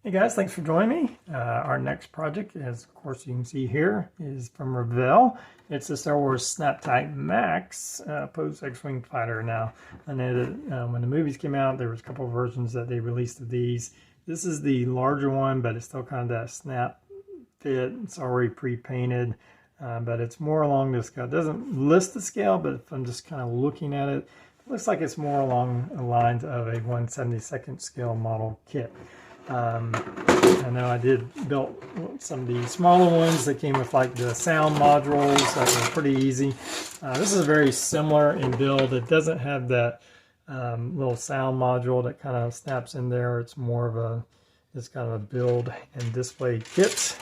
Hey guys, thanks for joining me. Our next project, as of course you can see here, is from Revell. It's the Star Wars Snaptite Max Post X-Wing fighter. Now, I know that when the movies came out, there was a couple of versions that they released of these. This is the larger one, but it's still kind of that snap fit. It's already pre-painted, but it's more along the scale. It doesn't list the scale, but if I'm just kind of looking at it, it looks like it's more along the lines of a 1/72nd scale model kit. I know I built some of the smaller ones that came with like the sound modules that were pretty easy. This is very similar in build. It doesn't have that little sound module that kind of snaps in there. It's more of it's kind of a build and display kit.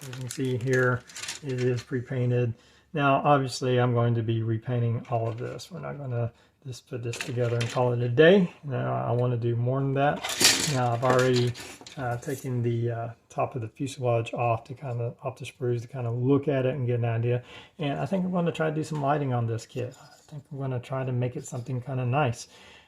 As you can see here, it is pre-painted. Now, obviously, I'm going to be repainting all of this. We're not going to just put this together and call it a day. Now, I want to do more than that. Now, I've already taken the top of the fuselage off the sprues to kind of look at it and get an idea. And I think I'm going to try to do some lighting on this kit. I think I'm going to try to make it something kind of nice.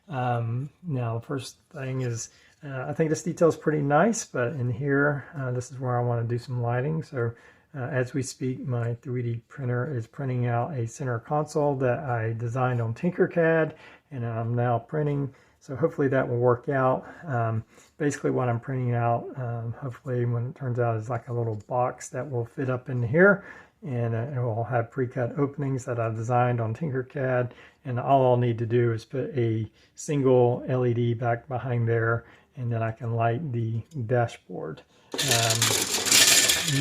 Now, the first thing is, I think this detail is pretty nice, but in here, this is where I want to do some lighting. So as we speak, my 3D printer is printing out a center console that I designed on Tinkercad, and I'm now printing. So hopefully that will work out. Basically what I'm printing out, hopefully when it turns out, is like a little box that will fit up in here, and it will have pre-cut openings that I've designed on Tinkercad, and all I'll need to do is put a single LED back behind there, and then I can light the dashboard.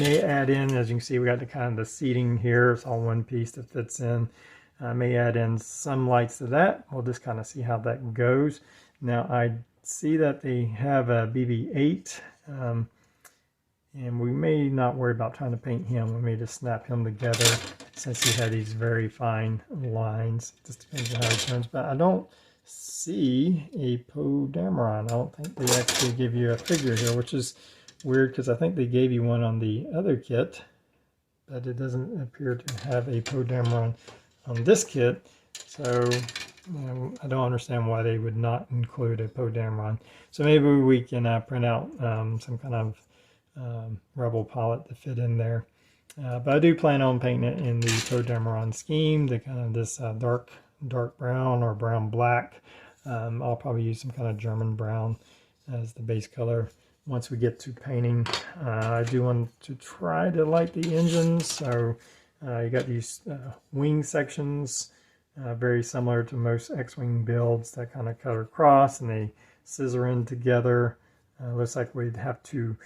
May add in, as you can see, we got the kind of the seating here. It's all one piece that fits in. I may add in some lights to that. We'll just kind of see how that goes. Now I see that they have a BB-8, and we may not worry about trying to paint him. We may just snap him together since he had these very fine lines. Just depends on how he turns. But I don't see a Poe Dameron. I don't think they actually give you a figure here, which is weird because I think they gave you one on the other kit, but it doesn't appear to have a Poe Dameron on this kit. So I don't understand why they would not include a Poe Dameron. So maybe we can print out some kind of Rebel pilot to fit in there. But I do plan on painting it in the Poe Dameron scheme, the kind of this dark brown or brown black. I'll probably use some kind of German brown as the base color. Once we get to painting, I do want to try to light the engines. So you got these wing sections, very similar to most X-Wing builds that kind of cut across and they scissor in together. Looks like we'd have to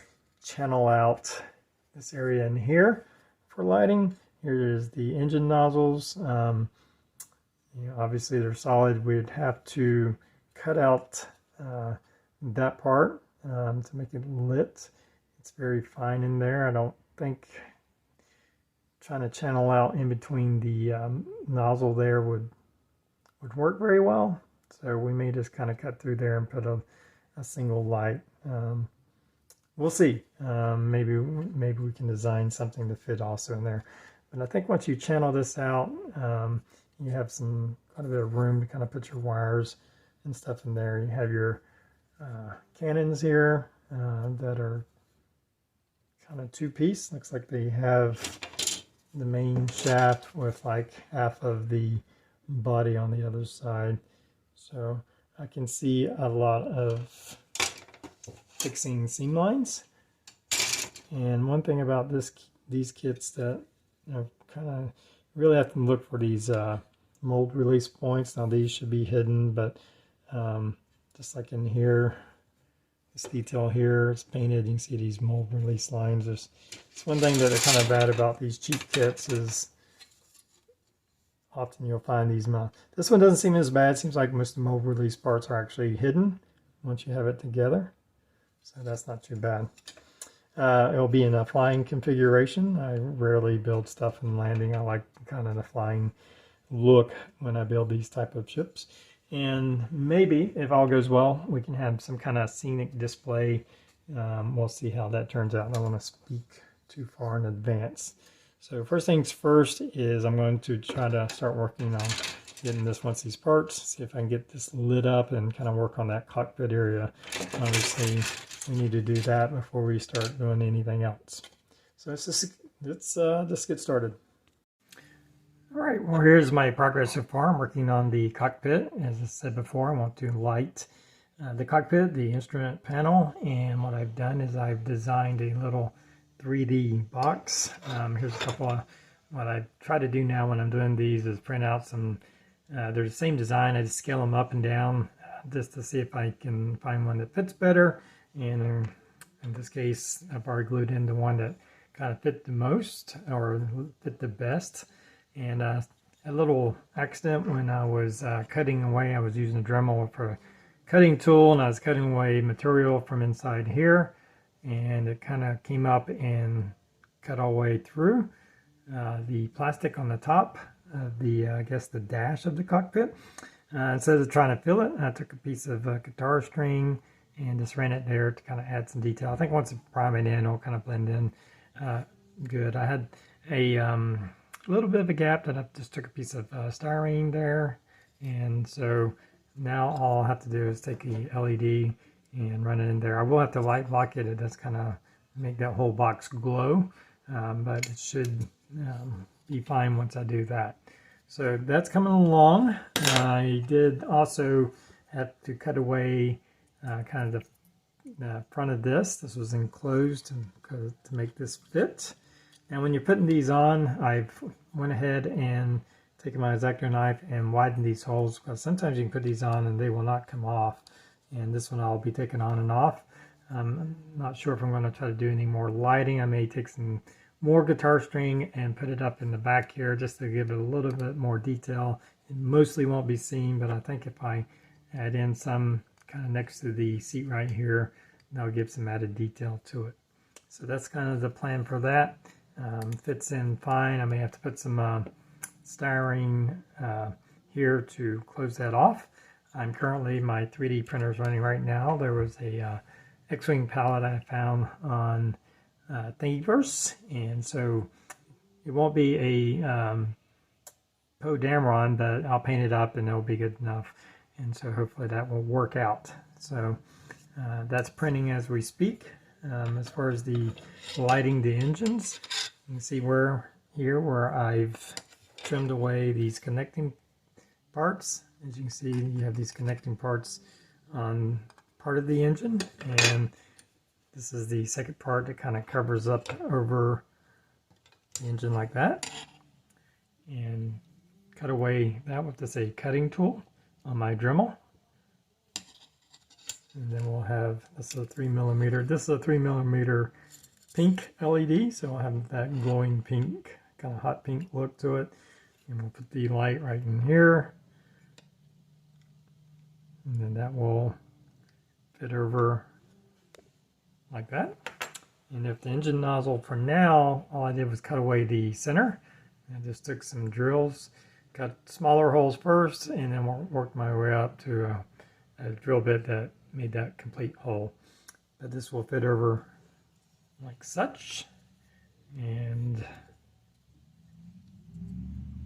channel out this area in here for lighting. Here is the engine nozzles. Obviously they're solid. We'd have to cut out that part to make it lit. It's very fine in there. I don't think trying to channel out in between the nozzle there would work very well. So we may just kind of cut through there and put a single light. We'll see. Maybe we can design something to fit also in there. But I think once you channel this out, you have quite a bit of room to kind of put your wires and stuff in there. You have your cannons here that are kind of two-piece. Looks like they have the main shaft with like half of the body on the other side. So I can see a lot of fixing seam lines. And one thing about these kits that kind of really have to look for these mold release points. Now these should be hidden, but just like in here, this detail here is painted. You can see these mold release lines. It's one thing that is kind of bad about these cheap kits is often you'll find these. This one doesn't seem as bad. It seems like most of the mold release parts are actually hidden once you have it together. So that's not too bad. It'll be in a flying configuration. I rarely build stuff in landing. I like kind of the flying look when I build these type of ships. And maybe, if all goes well, we can have some kind of scenic display. We'll see how that turns out. I don't want to speak too far in advance. So first things first is I'm going to try to start working on getting this once these parts, see if I can get this lit up and kind of work on that cockpit area. Obviously, we need to do that before we start doing anything else. So let's get started. All right, well, here's my progress so far. I'm working on the cockpit. As I said before, I want to light the cockpit, the instrument panel, and what I've done is I've designed a little 3D box. Here's a couple of, what I try to do now when I'm doing these is print out some, they're the same design, I just scale them up and down just to see if I can find one that fits better. And in this case, I've already glued in the one that kind of fit the most or fit the best. And a little accident when I was cutting away, I was using a Dremel for a cutting tool and I was cutting away material from inside here, and it kind of came up and cut all the way through the plastic on the top of the, I guess the dash of the cockpit. Instead of trying to fill it, I took a piece of guitar string and just ran it there to kind of add some detail. I think once I prime it in, it'll kind of blend in good. I had a little bit of a gap that I just took a piece of styrene there, and so now all I'll have to do is take the LED and run it in there. I will have to light block it. It does kind of make that whole box glow, but it should be fine once I do that. So that's coming along. I did also have to cut away kind of the front of this. This was enclosed to make this fit. And when you're putting these on, I've went ahead and taken my X-Acto knife and widened these holes, because sometimes you can put these on and they will not come off. And this one I'll be taking on and off. I'm not sure if I'm going to try to do any more lighting. I may take some more guitar string and put it up in the back here just to give it a little bit more detail. It mostly won't be seen, but I think if I add in some kind of next to the seat right here, that'll give some added detail to it. So that's kind of the plan for that. Fits in fine. I may have to put some styrene here to close that off. I'm currently, my 3D printer is running right now. There was a X-Wing palette I found on Thingiverse, and so it won't be a Poe Dameron, but I'll paint it up and it'll be good enough, and so hopefully that will work out. So that's printing as we speak. As far as the lighting the engines, you can see where I've trimmed away these connecting parts. As you can see, you have these connecting parts on part of the engine, and this is the second part that kind of covers up over the engine like that. And cut away that with this cutting tool on my Dremel. And then we'll have, this is a 3mm, this is a 3mm pink LED, so I'll have that glowing pink, kind of hot pink look to it. And we'll put the light right in here. And then that will fit over like that. And if the engine nozzle, for now, all I did was cut away the center. I just took some drills, cut smaller holes first, and then worked my way up to a drill bit that made that complete hole. But this will fit over like such. And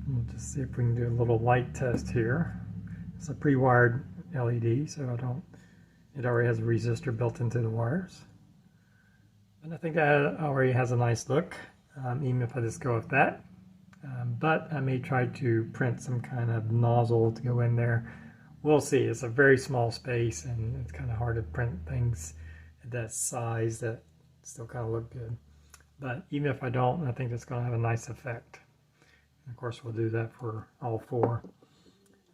we'll just see if we can do a little light test here. It's a pre-wired LED, so it already has a resistor built into the wires. And I think that already has a nice look, even if I just go with that. But I may try to print some kind of nozzle to go in there. We'll see. It's a very small space, and it's kind of hard to print things at that size that still kind of look good. But even if I don't, I think it's going to have a nice effect. And of course, we'll do that for all four.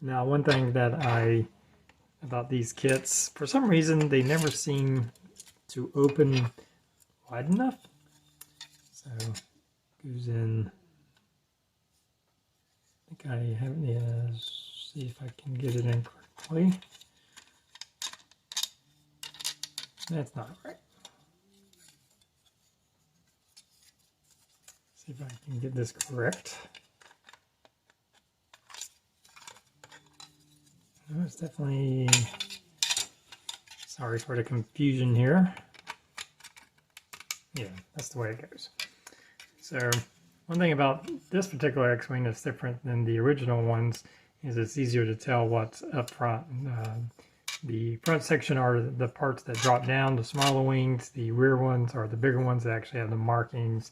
Now, one thing about these kits, for some reason, they never seem to open wide enough. So, goes in. I think I have, see if I can get it in correctly. That's not right. See if I can get this correct. No, it's definitely, sorry for the confusion here. Yeah, that's the way it goes. So one thing about this particular X-Wing that's different than the original ones is it's easier to tell what's up front. The front section are the parts that drop down, the smaller wings. The rear ones are the bigger ones that actually have the markings,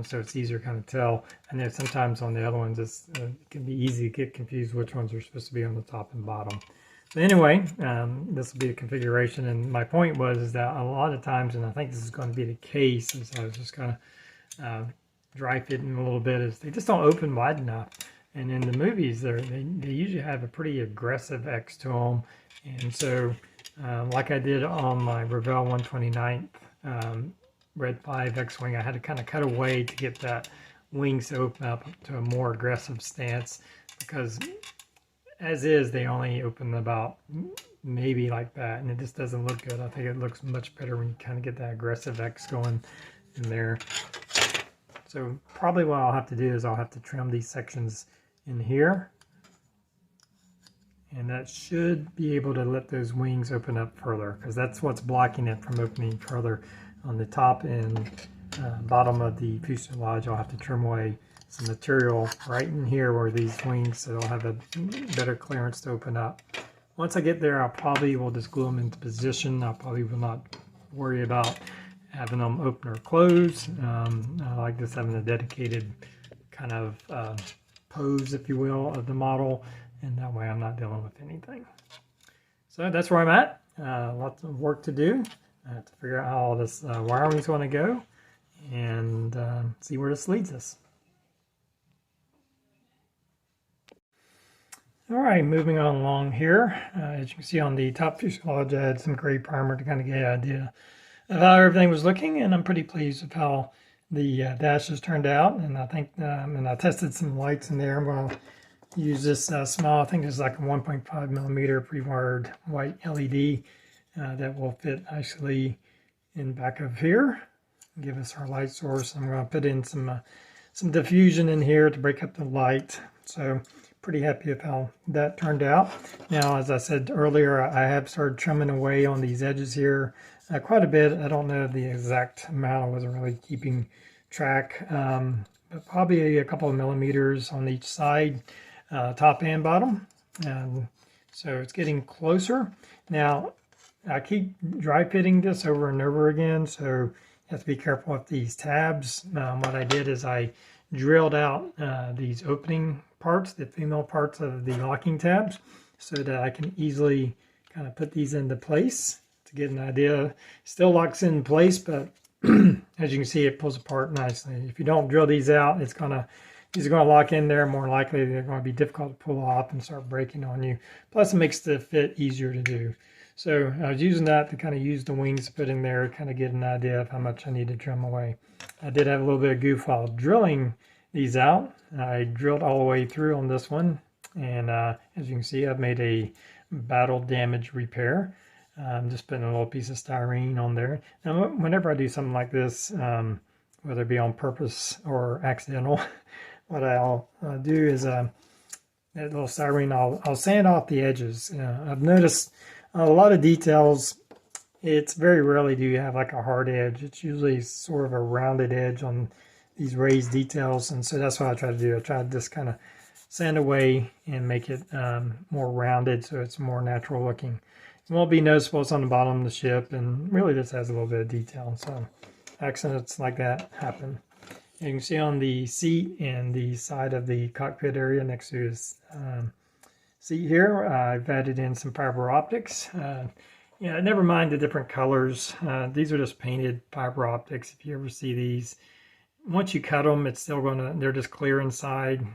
so it's easier to kind of tell. And then sometimes on the other ones, it can be easy to get confused which ones are supposed to be on the top and bottom. So anyway, this will be the configuration, and my point was is that a lot of times, and I think this is going to be the case, as I was just kind of dry fitting a little bit, is they just don't open wide enough. And in the movies, they usually have a pretty aggressive X to them. And so, like I did on my Revell 129th Red 5 X-Wing, I had to kind of cut away to get that wings to open up to a more aggressive stance, because as is, they only open about maybe like that, and it just doesn't look good. I think it looks much better when you kind of get that aggressive X going in there. So probably what I'll have to do is I'll have to trim these sections in here, and that should be able to let those wings open up further, because that's what's blocking it from opening further. On the top and bottom of the fuselage, I'll have to trim away some material right in here where these wings, so they'll have a better clearance to open up. Once I get there, I probably will just glue them into position. I probably will not worry about having them open or close. I like just having a dedicated kind of pose, if you will, of the model, and that way I'm not dealing with anything. So that's where I'm at. Lots of work to do. I have to figure out how all this wiring is going to go, and see where this leads us. All right, moving on along here. As you can see on the top fuselage, I had some gray primer to kind of get an idea of how everything was looking, and I'm pretty pleased with how the dashes turned out. And I think, and I tested some lights in there. I'm going to use this small, I think it's like a 1.5 millimeter pre-wired white LED that will fit nicely in back of here. Give us our light source. I'm going to put in some diffusion in here to break up the light. So pretty happy with how that turned out. Now, as I said earlier, I have started trimming away on these edges here quite a bit. I don't know the exact amount. I wasn't really keeping track, but probably a couple of millimeters on each side, top and bottom. And so it's getting closer. Now, I keep dry fitting this over and over again, so you have to be careful with these tabs. What I did is I drilled out these opening parts, the female parts of the locking tabs, so that I can easily kind of put these into place to get an idea. Still locks in place, but as you can see, it pulls apart nicely. If you don't drill these out, these are going to lock in there. More likely, they're going to be difficult to pull off and start breaking on you. Plus, it makes the fit easier to do. So I was using that to kind of use the wings to put in there, kind of get an idea of how much I need to trim away. I did have a little bit of goof while drilling these out. I drilled all the way through on this one, and as you can see, I've made a battle damage repair. I'm just putting a little piece of styrene on there. Now, whenever I do something like this, whether it be on purpose or accidental, what I'll do is that little styrene, I'll sand off the edges. I've noticed a lot of details, it's very rarely do you have like a hard edge. It's usually sort of a rounded edge on these raised details, and so that's what I try to do. I try to just kind of sand away and make it more rounded so it's more natural looking. It won't be noticeable. It's on the bottom of the ship, and really just has a little bit of detail, so accidents like that happen. And you can see on the seat and the side of the cockpit area next to his seat here, I've added in some fiber optics. Yeah, never mind the different colors. These are just painted fiber optics. If you ever see these, once you cut them, it's still they're just clear inside.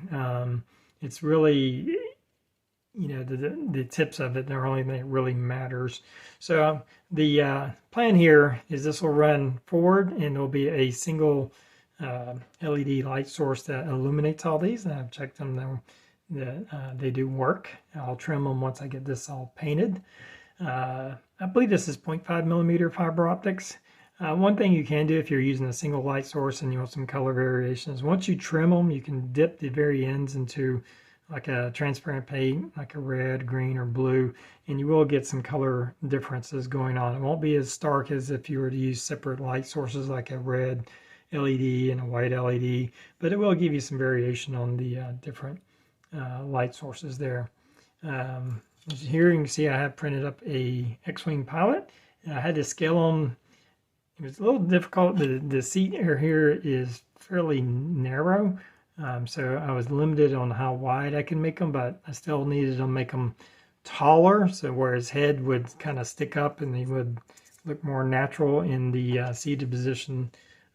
It's really, you know, the tips of it, they're only thing that really matters. So the plan here is this will run forward, and there'll be a single LED light source that illuminates all these, and I've checked them. They do work. I'll trim them once I get this all painted. I believe this is 0.5 millimeter fiber optics. One thing you can do if you're using a single light source and you want some color variations, once you trim them, you can dip the very ends into like a transparent paint, like a red, green, or blue, and you will get some color differences going on. It won't be as stark as if you were to use separate light sources like a red LED and a white LED, but it will give you some variation on the different light sources there. Here you can see I have printed up a X-Wing pilot. I had to scale them. It was a little difficult. The seat area here is fairly narrow, so I was limited on how wide I can make them, but I still needed to make them taller, so where his head would kind of stick up and he would look more natural in the seated position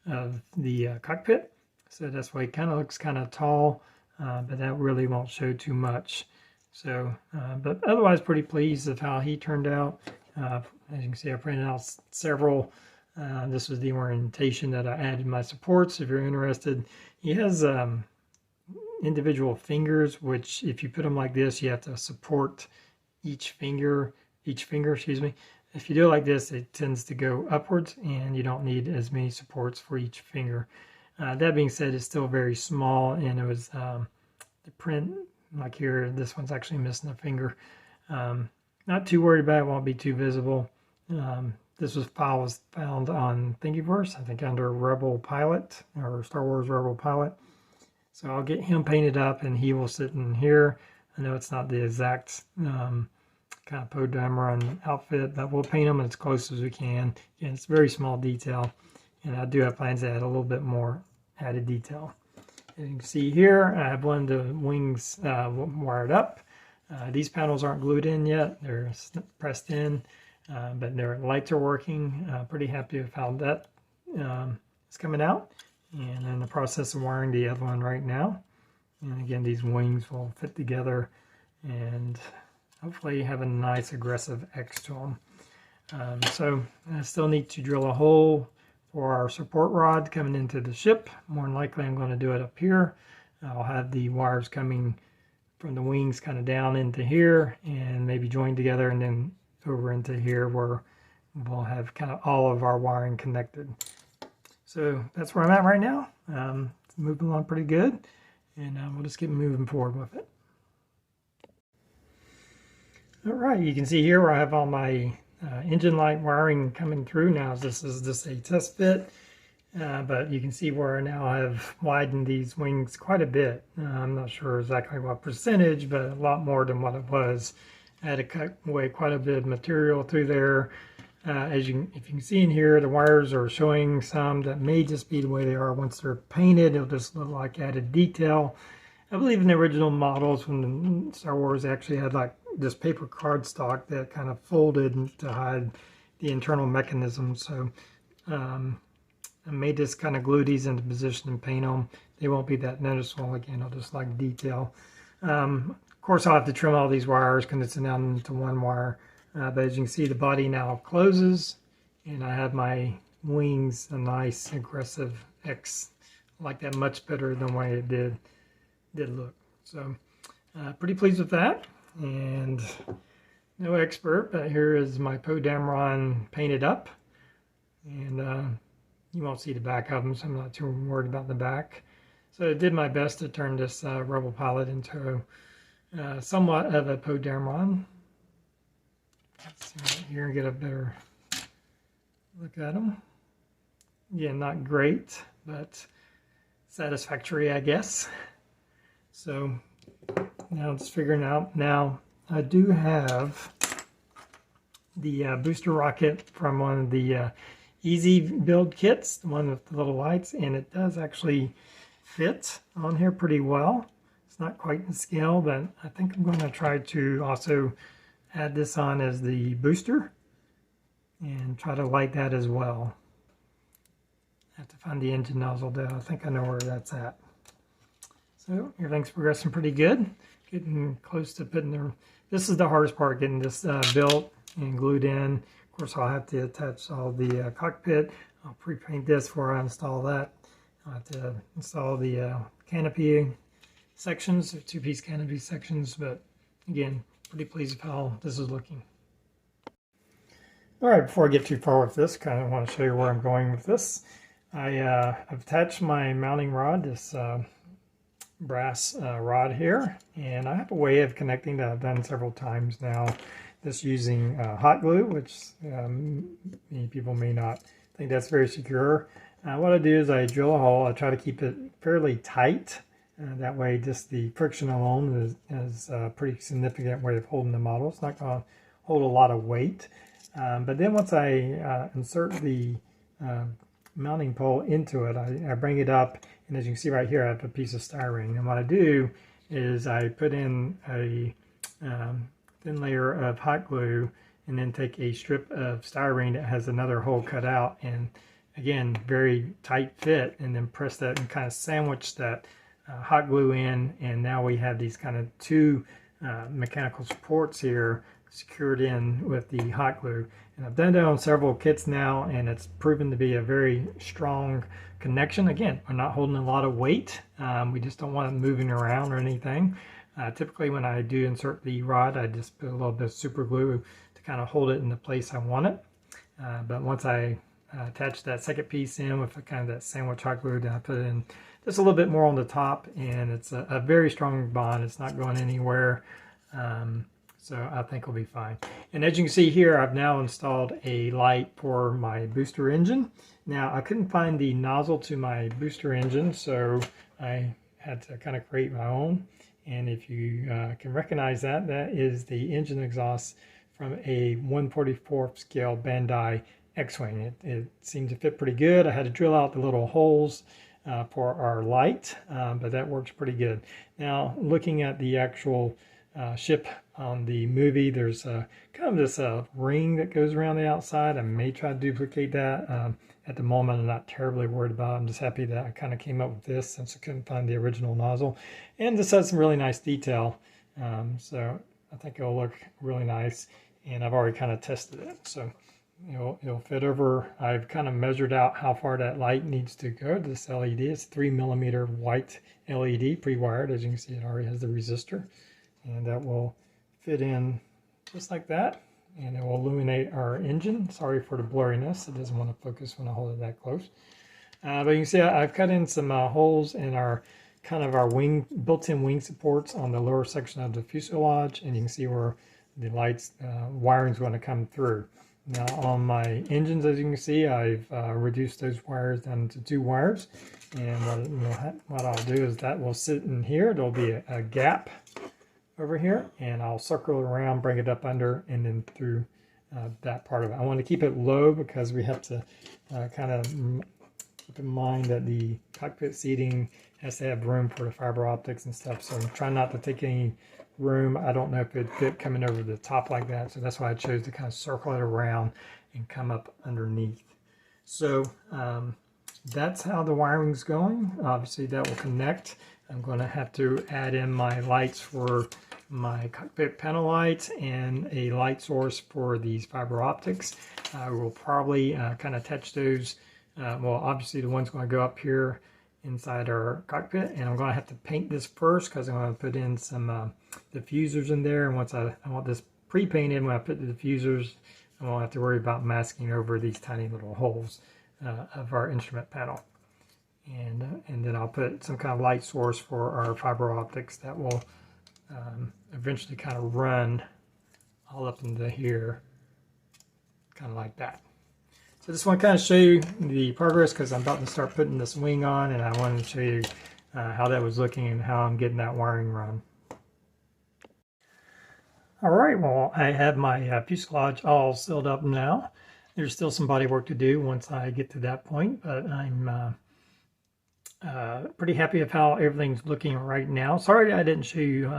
of the cockpit. So that's why he kind of looks kind of tall, but that really won't show too much. So, but otherwise pretty pleased with how he turned out. As you can see, I printed out several. This was the orientation that I added my supports. If you're interested, he has individual fingers, which if you put them like this, you have to support each finger, excuse me. If you do it like this, it tends to go upwards and you don't need as many supports for each finger. That being said, it's still very small, and it was the print, like here, this one's actually missing a finger. Not too worried about it, won't be too visible. This file was found on Thingiverse, I think under Rebel Pilot, or Star Wars Rebel Pilot. So I'll get him painted up and he will sit in here. I know it's not the exact kind of Poe Dameron outfit, but we'll paint them as close as we can. Again, it's very small detail, and I do have plans to add a little bit more added detail. As you can see here, I have one of the wings wired up. These panels aren't glued in yet, they're pressed in, but their lights are working. Pretty happy with how that is coming out, and in the process of wiring the other one right now. And again, these wings will fit together and hopefully have a nice aggressive X to them. So I still need to drill a hole for our support rod coming into the ship. More than likely I'm going to do it up here. I'll have the wires coming from the wings kind of down into here and maybe joined together and then over into here where we'll have kind of all of our wiring connected. So that's where I'm at right now. It's moving along pretty good, and we'll just get moving forward with it. All right, you can see here where I have all my engine light wiring coming through. Now this is just a test fit, but you can see where now I've widened these wings quite a bit. I'm not sure exactly what percentage, but a lot more than what it was. I had to cut away quite a bit of material through there. If you can see in here, the wires are showing some that may just be the way they are. Once they're painted, it'll just look like added detail. I believe in the original models from Star Wars, they actually had like this paper cardstock that kind of folded to hide the internal mechanism. So I may just kind of glue these into position and paint them. They won't be that noticeable. Again, I'll just like detail. Of course, I'll have to trim all these wires, condense it down into one wire. But as you can see, the body now closes, and I have my wings a nice aggressive X. I like that much better than the way it did look. So pretty pleased with that. And no expert, but here is my Poe Dameron painted up, and you won't see the back of them, so I'm not too worried about the back. So I did my best to turn this Rebel Pilot into somewhat of a Poe Dameron. Let's see right here and get a better look at them. Yeah, not great, but satisfactory, I guess. So now it's figuring out. Now I do have the booster rocket from one of the easy build kits, the one with the little lights, and it does actually fit on here pretty well. It's not quite in scale, but I think I'm going to try to also add this on as the booster and try to light that as well. I have to find the engine nozzle though. I think I know where that's at. So everything's progressing pretty good. Getting close to putting the... This is the hardest part, getting this built and glued in. Of course, I'll have to attach all the cockpit. I'll pre-paint this before I install that. I'll have to install the canopy sections, two-piece canopy sections, but again, pretty pleased with how this is looking. All right, before I get too far with this, kind of want to show you where I'm going with this. I've attached my mounting rod, this brass rod here, and I have a way of connecting that I've done several times now, this using hot glue, which many people may not think that's very secure. What I do is I drill a hole. I try to keep it fairly tight That way just the friction alone is a pretty significant way of holding the model. It's not going to hold a lot of weight. But then once I insert the mounting pole into it, I bring it up, and as you can see right here, I have a piece of styrene. And what I do is I put in a thin layer of hot glue, and then take a strip of styrene that has another hole cut out, and again, very tight fit, and then press that and kind of sandwich that hot glue in, and now we have these kind of two mechanical supports here secured in with the hot glue. And I've done that on several kits now, and it's proven to be a very strong connection. Again, we're not holding a lot of weight. We just don't want it moving around or anything. Typically when I do insert the rod, I just put a little bit of super glue to kind of hold it in the place I want it. But once I attach that second piece in with kind of that sandwich hot glue, then I put it in just a little bit more on the top, and it's a very strong bond. It's not going anywhere. So I think it'll be fine. And as you can see here, I've now installed a light for my booster engine. Now I couldn't find the nozzle to my booster engine, so I had to kind of create my own. And if you can recognize that, that is the engine exhaust from a 1/44 scale Bandai X-Wing. It seemed to fit pretty good. I had to drill out the little holes for our light, but that works pretty good. Now, looking at the actual ship on the movie, there's kind of this ring that goes around the outside. I may try to duplicate that. At the moment, I'm not terribly worried about it. I'm just happy that I kind of came up with this since I couldn't find the original nozzle. And this has some really nice detail. So I think it'll look really nice. And I've already kind of tested it. So it'll fit over. I've kind of measured out how far that light needs to go. This LED is 3mm white LED pre-wired. As you can see, it already has the resistor. And that will fit in just like that. And it will illuminate our engine. Sorry for the blurriness. It doesn't want to focus when I hold it that close. But you can see I've cut in some holes in our wing, built-in wing supports on the lower section of the fuselage. And you can see where the lights wiring is going to come through. Now on my engines, as you can see, I've reduced those wires down to 2 wires. And what I'll do is that will sit in here. There'll be a gap over here, and I'll circle it around, bring it up under, and then through that part of it. I want to keep it low because we have to kind of keep in mind that the cockpit seating has to have room for the fiber optics and stuff. So I'm trying not to take any room. I don't know if it'd fit coming over the top like that. So that's why I chose to kind of circle it around and come up underneath. So that's how the wiring's going. Obviously that will connect. I'm going to have to add in my lights for my cockpit panel lights and a light source for these fiber optics. I will probably kind of attach those. Well, obviously the one's going to go up here inside our cockpit, and I'm going to have to paint this first because I'm going to put in some diffusers in there. And once I want this pre-painted, when I put the diffusers, I won't have to worry about masking over these tiny little holes of our instrument panel. And then I'll put some kind of light source for our fiber optics that will eventually kind of run all up into here, kind of like that. So I just want to kind of show you the progress because I'm about to start putting this wing on, and I wanted to show you how that was looking and how I'm getting that wiring run. All right, well, I have my fuselage all sealed up now. There's still some body work to do once I get to that point, but I'm pretty happy with how everything's looking right now. Sorry I didn't show you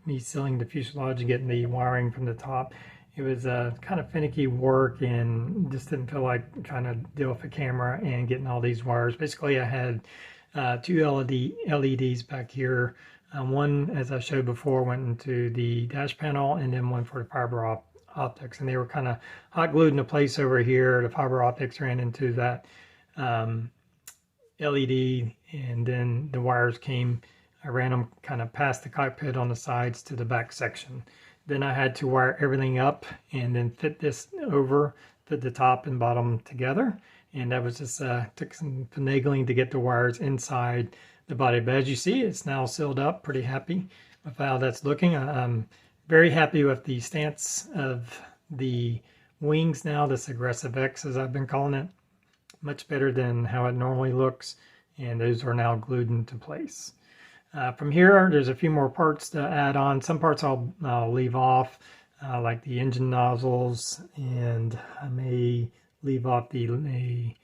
me sealing the fuselage and getting the wiring from the top. It was kind of finicky work and just didn't feel like trying to deal with the camera and getting all these wires. Basically, I had 2 LEDs back here. One, as I showed before, went into the dash panel, and then one for the fiber optics. And they were kind of hot glued into place over here. The fiber optics ran into that LED, and then the wires came. I ran them kind of past the cockpit on the sides to the back section. Then I had to wire everything up and then fit this over, fit the top and bottom together. And that was just, took some finagling to get the wires inside the body. But as you see, it's now sealed up. Pretty happy with how that's looking. I'm very happy with the stance of the wings now, this aggressive X as I've been calling it. Much better than how it normally looks. And those are now glued into place. From here, there's a few more parts to add on. Some parts I'll leave off, like the engine nozzles, and I may leave off the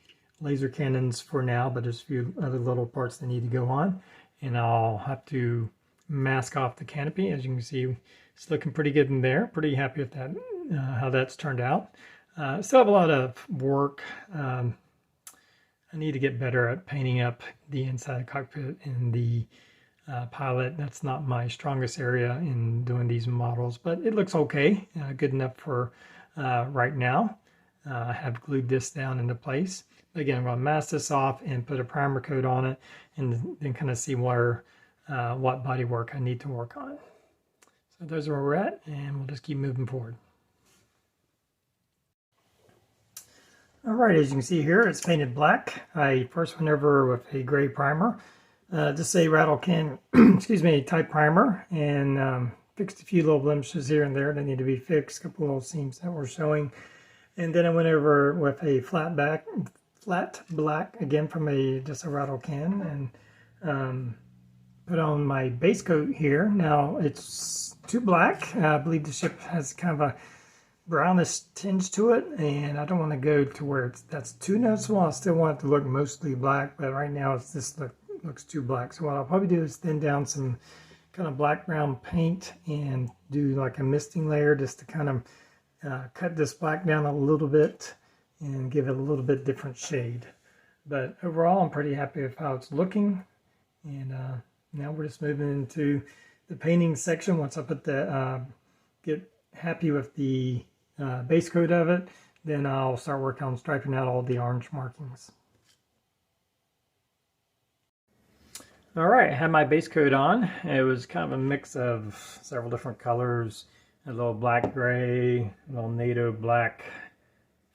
laser cannons for now, but there's a few other little parts that need to go on, and I'll have to mask off the canopy. As you can see, it's looking pretty good in there. Pretty happy with that, how that's turned out. Still have a lot of work. I need to get better at painting up the inside of the cockpit and the pilot. That's not my strongest area in doing these models, but it looks okay, good enough for right now. I have glued this down into place. Again, I'm going to mask this off and put a primer coat on it, and then kind of see where what body work I need to work on. So those are where we're at, and we'll just keep moving forward. All right, as you can see here, it's painted black. I first went over with a gray primer, just a rattle can, excuse me, type primer, and fixed a few little blemishes here and there that need to be fixed, a couple little seams that were showing. And then I went over with a flat black, again from just a rattle can, and put on my base coat here. Now it's too black. I believe the ship has kind of a brownish tinge to it, and I don't want to go to where that's too noticeable. I still want it to look mostly black, but right now it's just looks too black. So what I'll probably do is thin down some kind of black brown paint and do like a misting layer just to kind of cut this black down a little bit and give it a little bit different shade. But overall, I'm pretty happy with how it's looking. And now we're just moving into the painting section. Once I put the get happy with the base coat of it, then I'll start working on striping out all the orange markings. All right, I had my base coat on. It was kind of a mix of several different colors, a little black gray, a little NATO black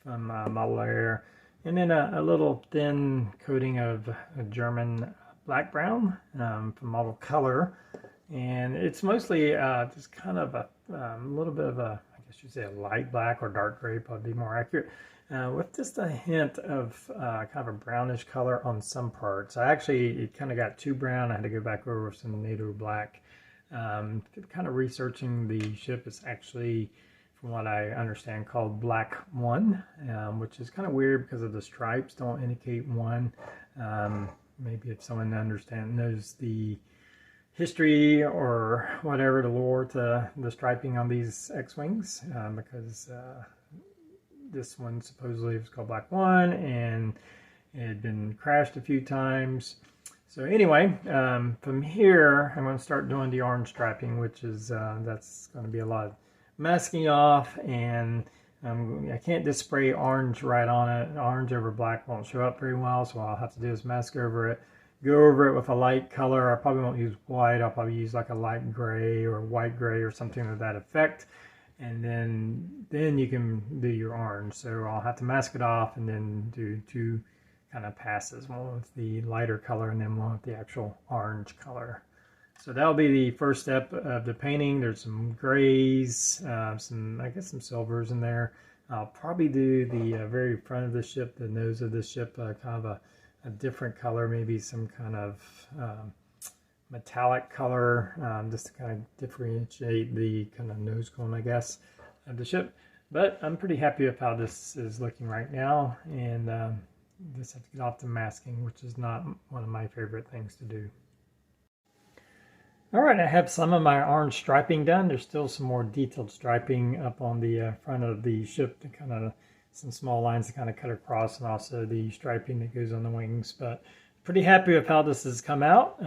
from Model Air, and then a little thin coating of a German black brown from Model Color. And it's mostly just kind of a little bit of a, I guess you'd say a light black or dark gray, probably be more accurate, with just a hint of kind of a brownish color on some parts. It kind of got too brown. I had to go back over with some NATO black. Kind of researching the ship, is actually, from what I understand, called Black 1, which is kind of weird because of the stripes don't indicate 1. Maybe if someone knows the history or whatever, the lore to the striping on these X-Wings, because this one supposedly was called Black 1 and it had been crashed a few times. So anyway, from here I'm going to start doing the orange striping, which is that's going to be a lot of masking off, and I can't just spray orange right on it. Orange over black won't show up very well, so what I'll have to do is mask over it, go over it with a light color. I probably won't use white. I'll probably use like a light gray or white gray or something to that effect, and then you can do your orange. So I'll have to mask it off and then do two kind of passes, one with the lighter color and then one with the actual orange color. So that'll be the first step of the painting. There's some grays, I guess some silvers in there. I'll probably do the very front of the ship, the nose of the ship, kind of a different color, maybe some kind of metallic color, just to kind of differentiate the kind of nose cone, I guess, of the ship. But I'm pretty happy with how this is looking right now, and just have to get off the masking, which is not one of my favorite things to do. All right, I have some of my orange striping done. There's still some more detailed striping up on the front of the ship, to kind of some small lines to kind of cut across, and also the striping that goes on the wings. But pretty happy with how this has come out.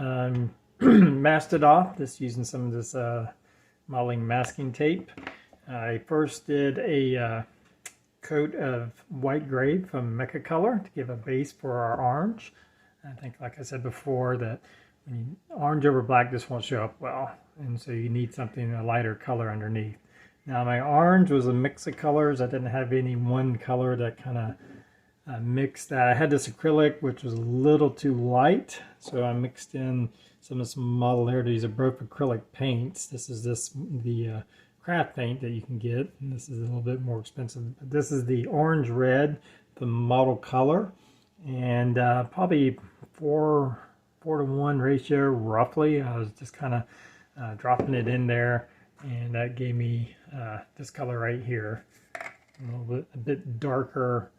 Masked it off, just using some of this modeling masking tape. I first did a coat of white gray from Mecha Color to give a base for our orange. I think, like I said before, that orange over black just won't show up well, and so you need something, a lighter color underneath. Now my orange was a mix of colors. I didn't have any one color that kind of mixed that. I had this acrylic which was a little too light, so I mixed in some of this Model Air. These are both acrylic paints. This is the craft paint that you can get, and this is a little bit more expensive. But this is the orange red, the Model Color, and probably 4-to-1 ratio, roughly. I was just kind of dropping it in there, and that gave me this color right here, a bit darker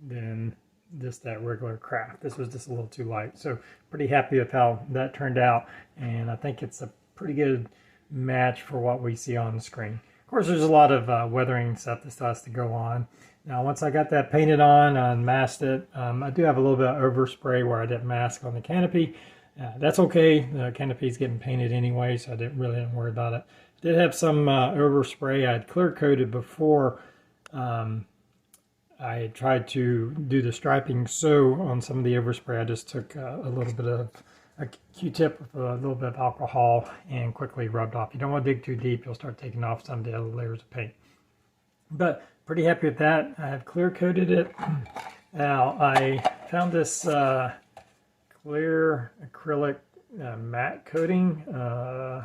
than just that regular craft. This was just a little too light. So pretty happy with how that turned out, and I think it's a pretty good match for what we see on the screen. Of course, there's a lot of weathering stuff that still has to go on. Now, once I got that painted on, I unmasked it. I do have a little bit of overspray where I didn't mask on the canopy. That's okay. The canopy's getting painted anyway, so I didn't worry about it. Did have some overspray. I had clear coated before I tried to do the striping. So on some of the overspray, I just took a little bit of a Q-tip with a little bit of alcohol and quickly rubbed off. You don't want to dig too deep. You'll start taking off some of the other layers of paint. But pretty happy with that. I have clear coated it. Now I found this clear acrylic matte coating. I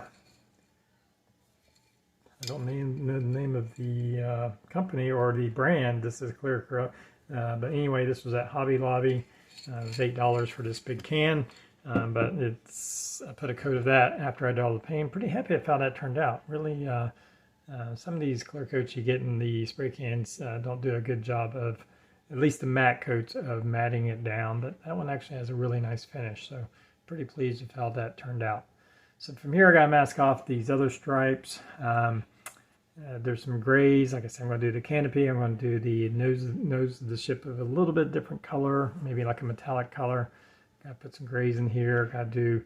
don't know the name of the company or the brand. This is clear acrylic. But anyway, this was at Hobby Lobby. It was $8 for this big can. But I put a coat of that after I did all the paint. Pretty happy with how that turned out. Really, some of these clear coats you get in the spray cans don't do a good job of, at least the matte coats, of matting it down. But that one actually has a really nice finish. So pretty pleased with how that turned out. So from here, I got to mask off these other stripes. There's some grays. Like I said, I'm going to do the canopy. I'm going to do the nose of the ship of a little bit different color, maybe like a metallic color. Got to put some grays in here. Got to do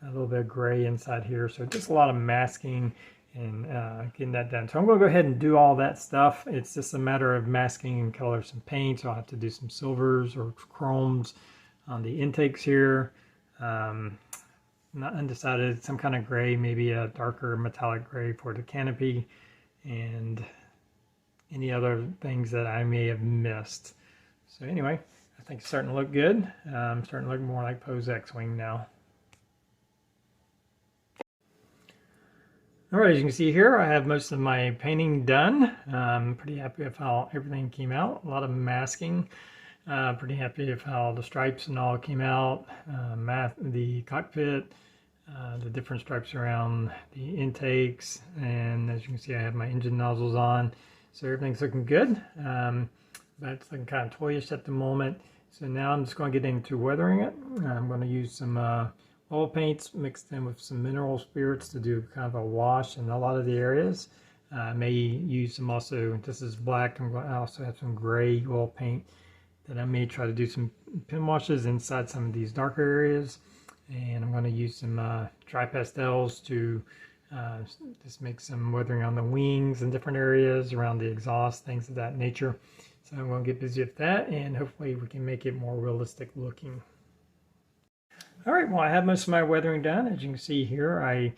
a little bit of gray inside here. So just a lot of masking and getting that done. So I'm going to go ahead and do all that stuff. It's just a matter of masking and color some paint. So I'll have to do some silvers or chromes on the intakes here. Not undecided, some kind of gray, maybe a darker metallic gray for the canopy, and any other things that I may have missed. So anyway, I think it's starting to look good. Starting to look more like Pose X-Wing now. All right, as you can see here, I have most of my painting done. I'm pretty happy with how everything came out. A lot of masking. Pretty happy with how the stripes and all came out. The cockpit, the different stripes around the intakes, and as you can see, I have my engine nozzles on. So everything's looking good. But it's looking kind of toyish at the moment. So now I'm just going to get into weathering it. I'm going to use some oil paints mixed in with some mineral spirits to do kind of a wash in a lot of the areas. I may use some also, this is black, I also have some gray oil paint that I may try to do some pin washes inside some of these darker areas. And I'm going to use some dry pastels to just make some weathering on the wings and different areas around the exhaust, things of that nature. So I'm going to get busy with that, and hopefully we can make it more realistic looking. All right, well, I have most of my weathering done. As you can see here, I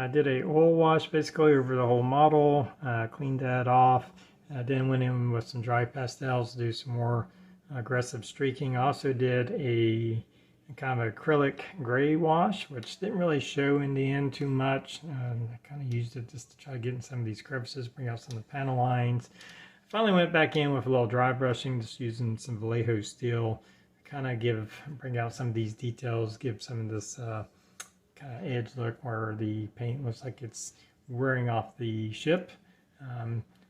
did a oil wash basically over the whole model, cleaned that off, then went in with some dry pastels to do some more aggressive streaking. I also did a kind of acrylic gray wash, which didn't really show in the end too much. I kind of used it just to try to get in some of these crevices, bring out some of the panel lines. Finally went back in with a little dry brushing, just using some Vallejo steel, kind of bring out some of these details, give some of this kind of edge look where the paint looks like it's wearing off the ship.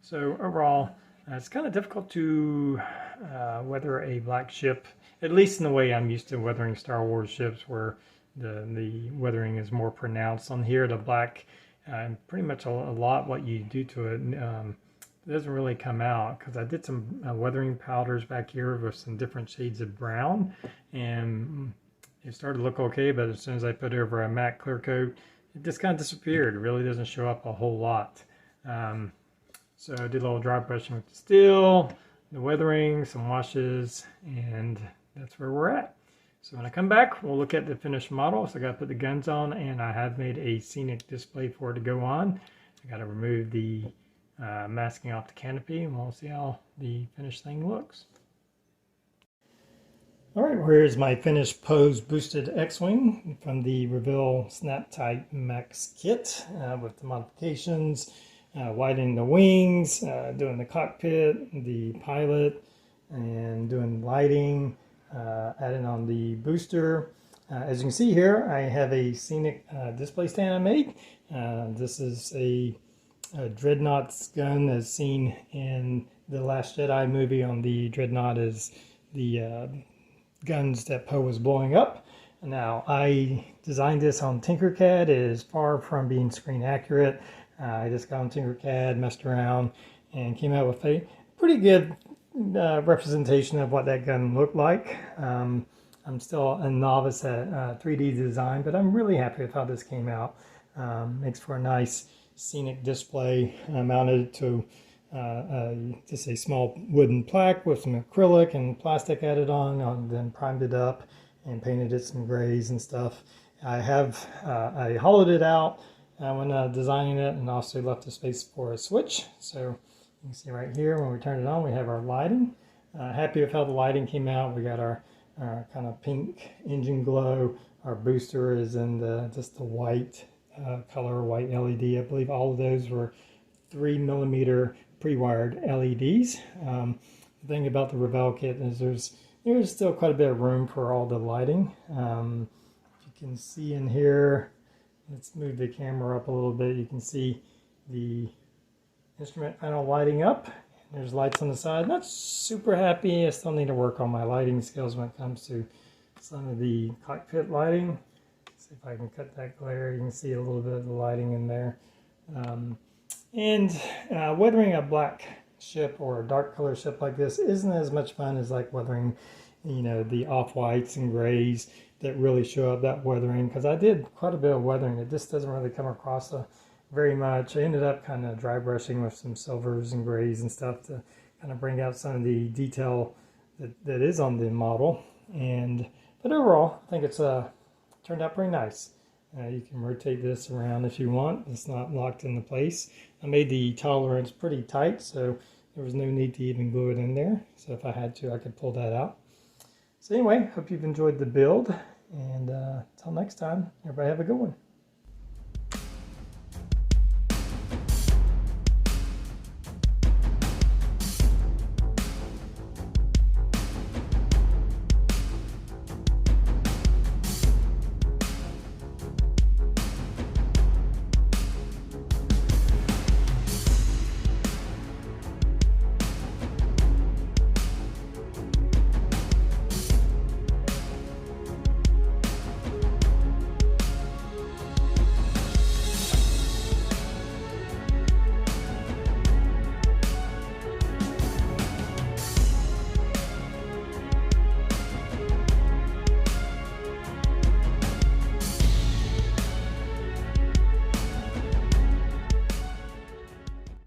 So overall, it's kind of difficult to weather a black ship, at least in the way I'm used to weathering Star Wars ships, where the weathering is more pronounced. On here, the black, pretty much a lot what you do to it, it doesn't really come out, because I did some weathering powders back here with some different shades of brown, and it started to look okay, but as soon as I put it over a matte clear coat, it just kind of disappeared. It really doesn't show up a whole lot. So I did a little dry brushing with the steel, the weathering, some washes, and that's where we're at. So when I come back, we'll look at the finished model. So I got to put the guns on, and I have made a scenic display for it to go on. I got to remove the masking off the canopy, and we'll see how the finished thing looks. All right, here's my finished Pose boosted X-Wing from the Revell Snaptite Max kit with the modifications, widening the wings, doing the cockpit, the pilot, and doing lighting, adding on the booster. As you can see here, I have a scenic display stand I made. This is a Dreadnought's gun as seen in the Last Jedi movie. On the Dreadnought is the guns that Poe was blowing up. Now, I designed this on Tinkercad. It is far from being screen accurate. I just got on Tinkercad, messed around, and came out with a pretty good representation of what that gun looked like. I'm still a novice at 3D design, but I'm really happy with how this came out. Makes for a nice scenic display. Mounted to just a small wooden plaque with some acrylic and plastic added on, then primed it up and painted it some grays and stuff. I hollowed it out when designing it, and also left a space for a switch. So you can see right here when we turn it on, we have our lighting. Happy with how the lighting came out. We got our kind of pink engine glow. Our booster is in just the white color, white LED. I believe all of those were 3mm pre-wired LEDs. The thing about the Revell kit is there's still quite a bit of room for all the lighting. You can see in here, let's move the camera up a little bit. You can see the instrument panel lighting up. There's lights on the side. Not super happy. I still need to work on my lighting skills when it comes to some of the cockpit lighting. Let's see if I can cut that glare. You can see a little bit of the lighting in there. Weathering a black ship or a dark color ship like this isn't as much fun as like weathering, you know, the off-whites and grays that really show up that weathering, because I did quite a bit of weathering. It just doesn't really come across very much. I ended up kind of dry brushing with some silvers and grays and stuff to kind of bring out some of the detail that is on the model. But overall, I think it's turned out pretty nice. You can rotate this around if you want. It's not locked into place. I made the tolerance pretty tight, so there was no need to even glue it in there. So if I had to, I could pull that out. So anyway, hope you've enjoyed the build, and until next time, everybody have a good one.